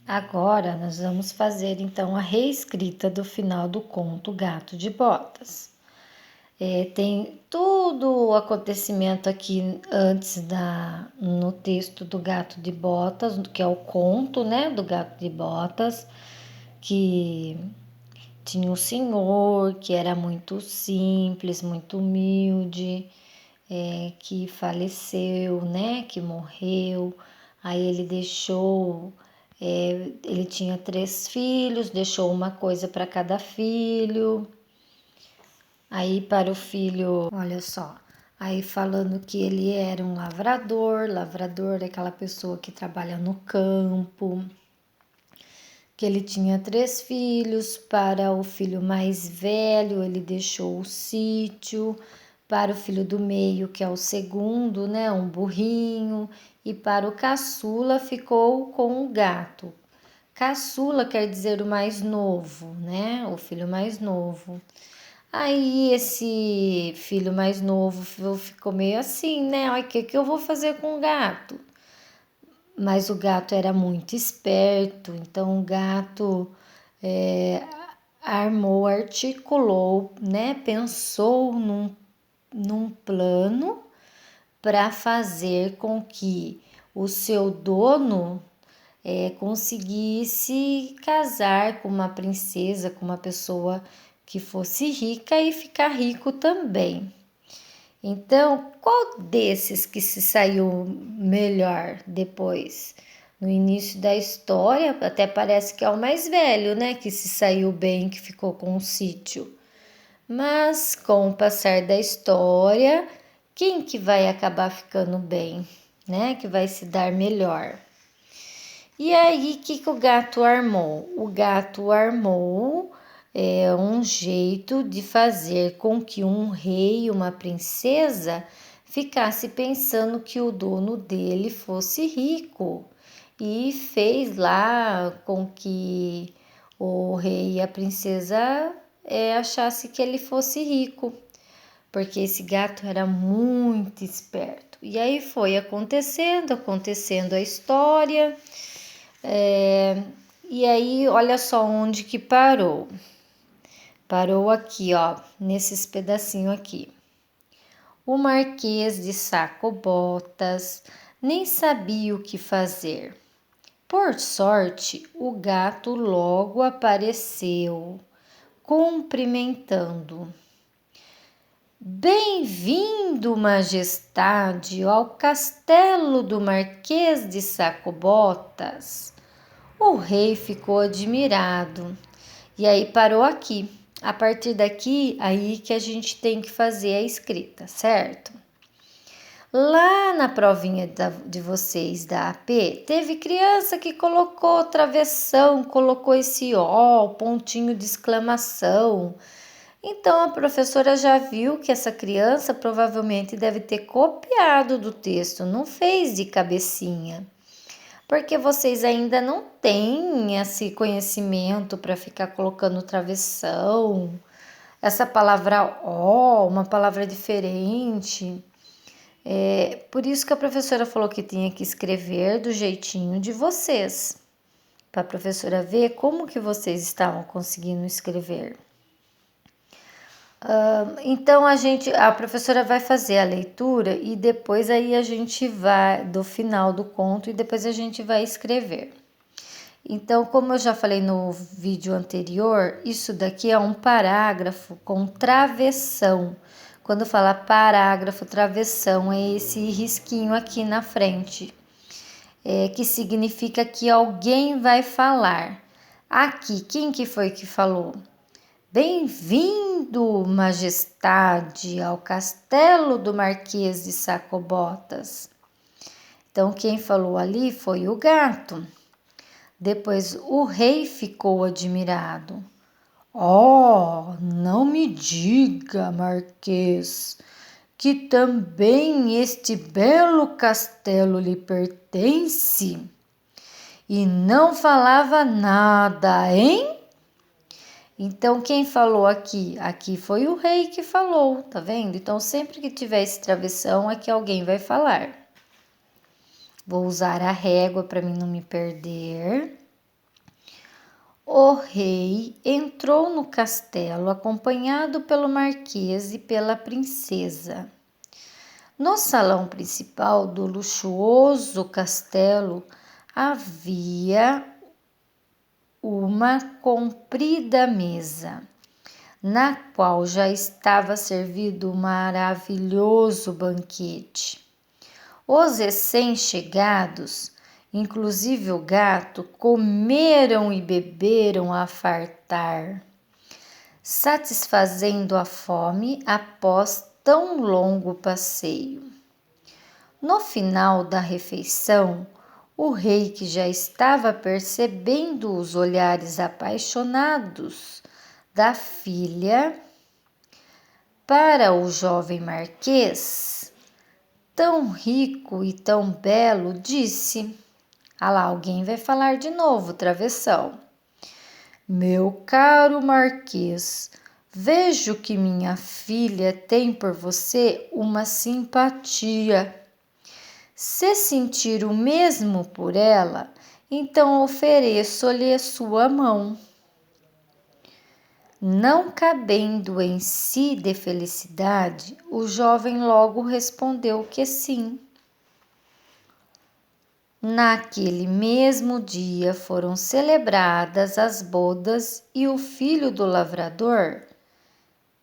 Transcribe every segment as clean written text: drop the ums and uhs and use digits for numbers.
Agora nós vamos fazer então a reescrita do final do conto Gato de Botas. Tem todo o acontecimento aqui antes no texto do Gato de Botas, que é o conto, né, do Gato de Botas, que tinha um senhor que era muito simples, muito humilde, que faleceu, né, que morreu. Aí ele deixou, ele tinha 3 filhos, deixou uma coisa para cada filho. Aí para o filho, olha só, aí falando que ele era um lavrador, lavrador é aquela pessoa que trabalha no campo, que ele tinha 3 filhos, para o filho mais velho ele deixou o sítio, para o filho do meio, que é o segundo, né, um burrinho, e para o caçula ficou com o gato. Caçula quer dizer o mais novo, né, o filho mais novo. Aí esse filho mais novo ficou meio assim, né? Olha, o que eu vou fazer com o gato? Mas o gato era muito esperto, então o gato articulou, né? Pensou num plano para fazer com que o seu dono conseguisse casar com uma princesa, com uma pessoa que fosse rica e ficar rico também. Então, qual desses que se saiu melhor depois? No início da história, até parece que é o mais velho, né? Que se saiu bem, que ficou com o sítio. Mas, com o passar da história, quem que vai acabar ficando bem, né? Que vai se dar melhor? E aí, o que o gato armou? O gato armou um jeito de fazer com que um rei e uma princesa ficasse pensando que o dono dele fosse rico. E fez lá com que o rei e a princesa achasse que ele fosse rico, porque esse gato era muito esperto. E aí foi acontecendo a história. E aí, olha só onde que parou. Parou aqui, ó, nesses pedacinhos aqui. O Marquês de Saco-Botas nem sabia o que fazer. Por sorte, o gato logo apareceu, cumprimentando. Bem-vindo, majestade, ao castelo do Marquês de Saco-Botas. O rei ficou admirado e aí parou aqui. A partir daqui, aí que a gente tem que fazer a escrita, certo? Lá na provinha de vocês da AP, teve criança que colocou travessão, colocou esse ó, pontinho de exclamação. Então a professora já viu que essa criança provavelmente deve ter copiado do texto, não fez de cabecinha. Porque vocês ainda não têm esse conhecimento para ficar colocando travessão, essa palavra ó, uma palavra diferente. Por isso que a professora falou que tinha que escrever do jeitinho de vocês, para a professora ver como que vocês estavam conseguindo escrever. Então a professora vai fazer a leitura e depois aí a gente vai do final do conto e depois a gente vai escrever. Então, como eu já falei no vídeo anterior, isso daqui é um parágrafo com travessão. Quando fala parágrafo, travessão, é esse risquinho aqui na frente, que significa que alguém vai falar. Aqui, quem que foi que falou? Bem-vindo, majestade, ao castelo do Marquês de Saco-Botas. Então, quem falou ali foi o gato. Depois o rei ficou admirado. Oh, não me diga, Marquês, que também este belo castelo lhe pertence? E não falava nada, hein? Então, quem falou aqui? Aqui foi o rei que falou, tá vendo? Então, sempre que tiver esse travessão, é que alguém vai falar. Vou usar a régua para mim não me perder. o rei entrou no castelo acompanhado pelo marquês e pela princesa. No salão principal do luxuoso castelo havia uma comprida mesa, na qual já estava servido um maravilhoso banquete. Os recém-chegados, inclusive o gato, comeram e beberam a fartar, satisfazendo a fome após tão longo passeio. No final da refeição, o rei, que já estava percebendo os olhares apaixonados da filha para o jovem marquês, tão rico e tão belo, disse: "Ah lá, alguém vai falar de novo, travessão. Meu caro marquês, vejo que minha filha tem por você uma simpatia. Se sentir o mesmo por ela, então ofereço-lhe sua mão." Não cabendo em si de felicidade, o jovem logo respondeu que sim. Naquele mesmo dia foram celebradas as bodas e o filho do lavrador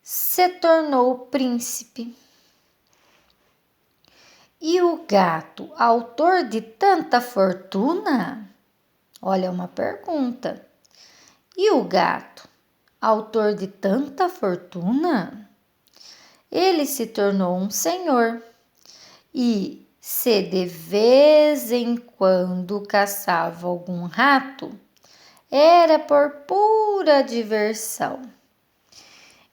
se tornou príncipe. E o gato, autor de tanta fortuna? Olha, uma pergunta. E o gato, autor de tanta fortuna? Ele se tornou um senhor e, se de vez em quando caçava algum rato, era por pura diversão.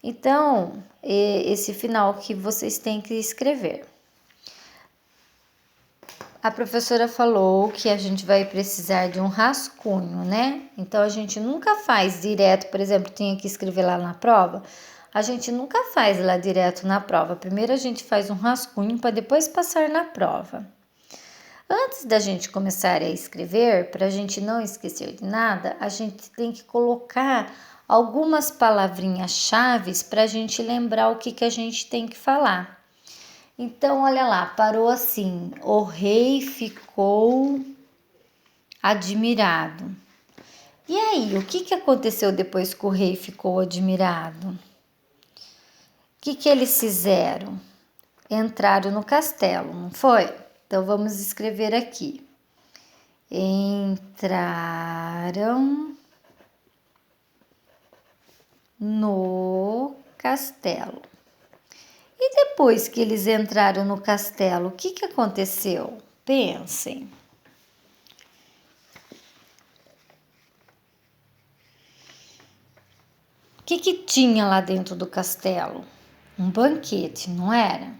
Então, esse final que vocês têm que escrever. A professora falou que a gente vai precisar de um rascunho, né? Então, a gente nunca faz direto, por exemplo, tinha que escrever lá na prova. A gente nunca faz lá direto na prova. Primeiro a gente faz um rascunho para depois passar na prova. Antes da gente começar a escrever, para a gente não esquecer de nada, a gente tem que colocar algumas palavrinhas-chave para a gente lembrar o que a gente tem que falar. Então, olha lá, parou assim: o rei ficou admirado. E aí, o que aconteceu depois que o rei ficou admirado? O que eles fizeram? Entraram no castelo, não foi? Então, vamos escrever aqui. Entraram no castelo. E depois que eles entraram no castelo, o que aconteceu? Pensem. O que tinha lá dentro do castelo? Um banquete, não era?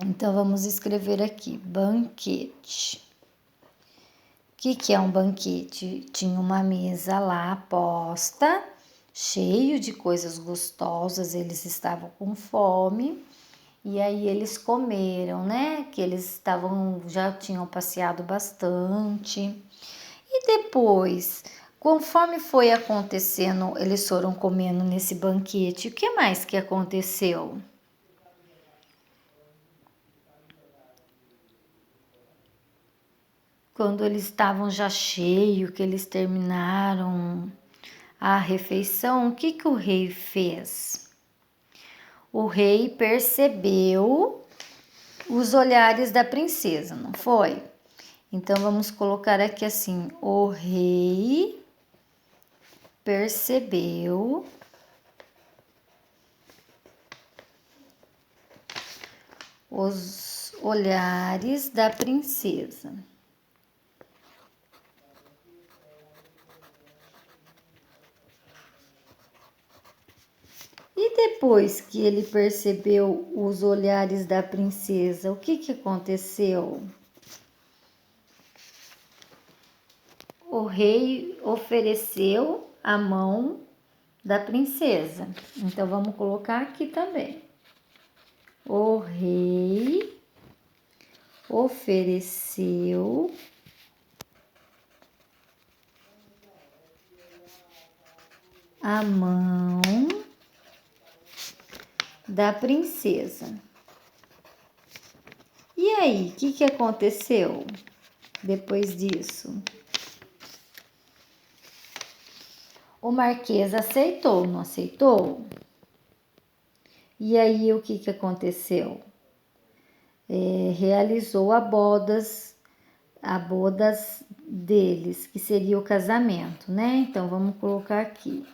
Então, vamos escrever aqui, banquete. O que é um banquete? Tinha uma mesa lá posta, cheio de coisas gostosas, eles estavam com fome, e aí eles comeram, né? Que eles já tinham passeado bastante. E depois, conforme foi acontecendo, eles foram comendo nesse banquete, o que mais que aconteceu? Quando eles estavam já cheios, que eles terminaram a refeição, o que o rei fez? O rei percebeu os olhares da princesa, não foi? Então, vamos colocar aqui assim: o rei percebeu os olhares da princesa. E depois que ele percebeu os olhares da princesa, o que aconteceu? O rei ofereceu a mão da princesa. Então, vamos colocar aqui também. O rei ofereceu a mão da princesa. E aí, o que aconteceu depois disso? O Marquês aceitou, não aceitou? E aí, o que aconteceu? Realizou a bodas deles, que seria o casamento, né? Então, vamos colocar aqui.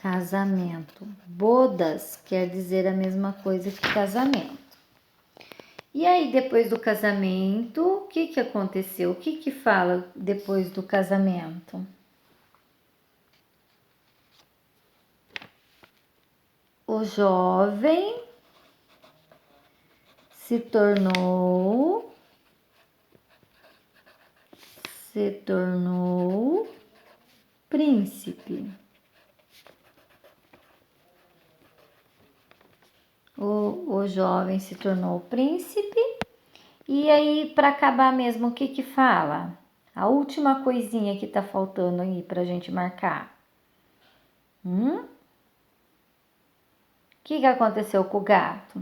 Casamento. Bodas quer dizer a mesma coisa que casamento. E aí, depois do casamento, o que aconteceu? O que fala depois do casamento? O jovem se tornou príncipe. O jovem se tornou príncipe. E aí, para acabar mesmo, o que fala? A última coisinha que tá faltando aí pra gente marcar. O que aconteceu com o gato?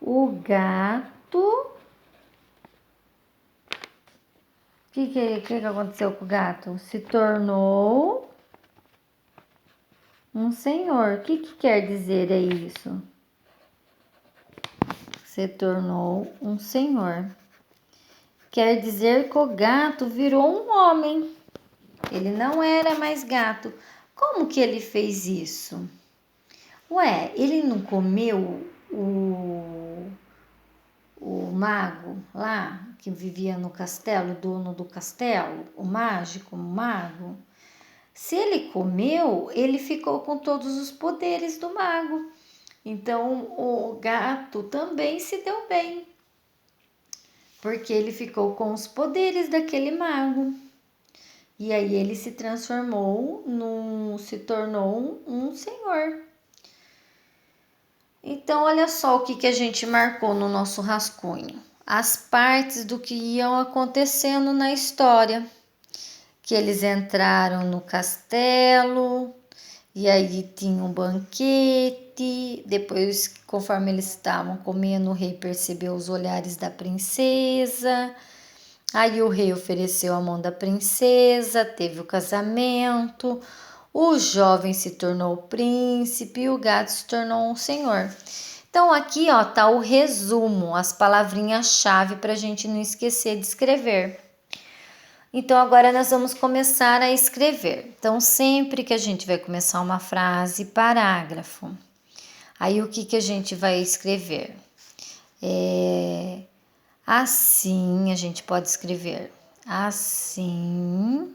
O gato... O que aconteceu com o gato? Se tornou um senhor. O que quer dizer isso? Se tornou um senhor. Quer dizer que o gato virou um homem. Ele não era mais gato. Como que ele fez isso? Ué, ele não comeu o mago lá, que vivia no castelo, o dono do castelo, o mágico, o mago? Se ele comeu, ele ficou com todos os poderes do mago. Então, o gato também se deu bem, porque ele ficou com os poderes daquele mago. E aí ele se tornou um senhor. Então, olha só o que a gente marcou no nosso rascunho. As partes do que iam acontecendo na história. Que eles entraram no castelo, e aí tinha um banquete. Depois, conforme eles estavam comendo, o rei percebeu os olhares da princesa. Aí o rei ofereceu a mão da princesa, teve o casamento. O jovem se tornou príncipe e o gato se tornou um senhor. Então aqui ó, tá o resumo, as palavrinhas-chave para a gente não esquecer de escrever. Então agora nós vamos começar a escrever. Então sempre que a gente vai começar uma frase, parágrafo, aí o que a gente vai escrever? Assim, a gente pode escrever assim...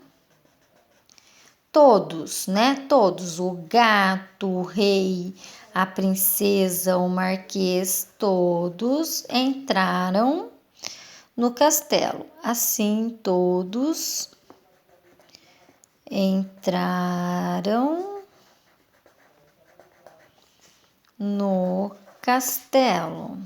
Todos, né? Todos, o gato, o rei, a princesa, o marquês, todos entraram no castelo. Assim, todos entraram no castelo.